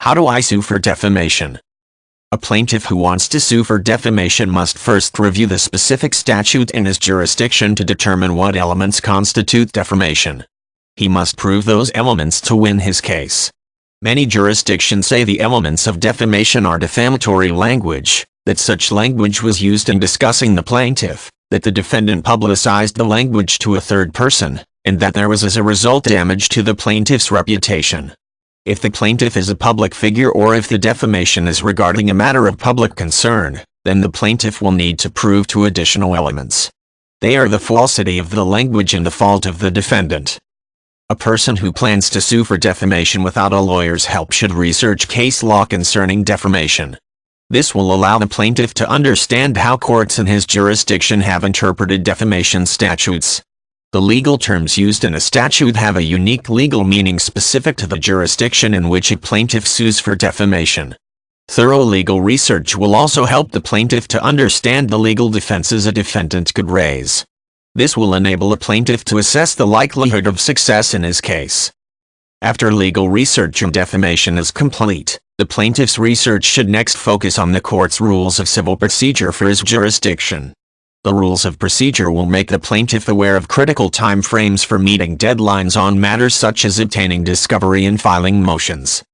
How do I sue for defamation? A plaintiff who wants to sue for defamation must first review the specific statute in his jurisdiction to determine what elements constitute defamation. He must prove those elements to win his case. Many jurisdictions say the elements of defamation are defamatory language, that such language was used in discussing the plaintiff, that the defendant publicized the language to a third person, and that there was as a result damage to the plaintiff's reputation. If the plaintiff is a public figure or if the defamation is regarding a matter of public concern, then the plaintiff will need to prove two additional elements. They are the falsity of the language and the fault of the defendant. A person who plans to sue for defamation without a lawyer's help should research case law concerning defamation. This will allow the plaintiff to understand how courts in his jurisdiction have interpreted defamation statutes. The legal terms used in a statute have a unique legal meaning specific to the jurisdiction in which a plaintiff sues for defamation. Thorough legal research will also help the plaintiff to understand the legal defenses a defendant could raise. This will enable a plaintiff to assess the likelihood of success in his case. After legal research on defamation is complete, the plaintiff's research should next focus on the court's rules of civil procedure for his jurisdiction. The rules of procedure will make the plaintiff aware of critical time frames for meeting deadlines on matters such as obtaining discovery and filing motions.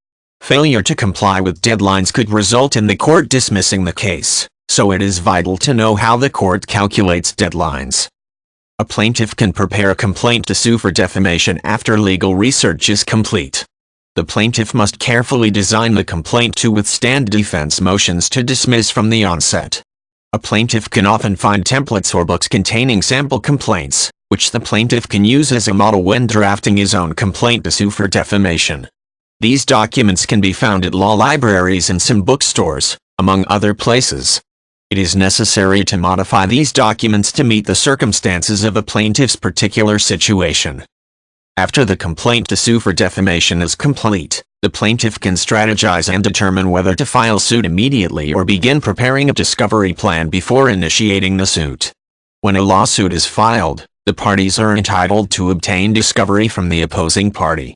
Failure to comply with deadlines could result in the court dismissing the case, so it is vital to know how the court calculates deadlines. A plaintiff can prepare a complaint to sue for defamation after legal research is complete. The plaintiff must carefully design the complaint to withstand defense motions to dismiss from the onset. A plaintiff can often find templates or books containing sample complaints, which the plaintiff can use as a model when drafting his own complaint to sue for defamation. These documents can be found at law libraries and some bookstores, among other places. It is necessary to modify these documents to meet the circumstances of a plaintiff's particular situation. After the complaint to sue for defamation is complete, the plaintiff can strategize and determine whether to file suit immediately or begin preparing a discovery plan before initiating the suit. When a lawsuit is filed, the parties are entitled to obtain discovery from the opposing party.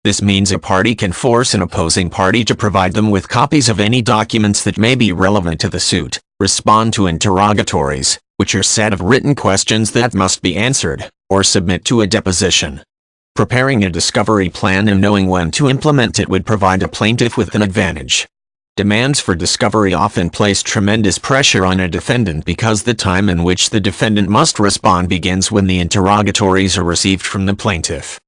This means a party can force an opposing party to provide them with copies of any documents that may be relevant to the suit, respond to interrogatories, which are a set of written questions that must be answered, or submit to a deposition. Preparing a discovery plan and knowing when to implement it would provide a plaintiff with an advantage. Demands for discovery often place tremendous pressure on a defendant because the time in which the defendant must respond begins when the interrogatories are received from the plaintiff.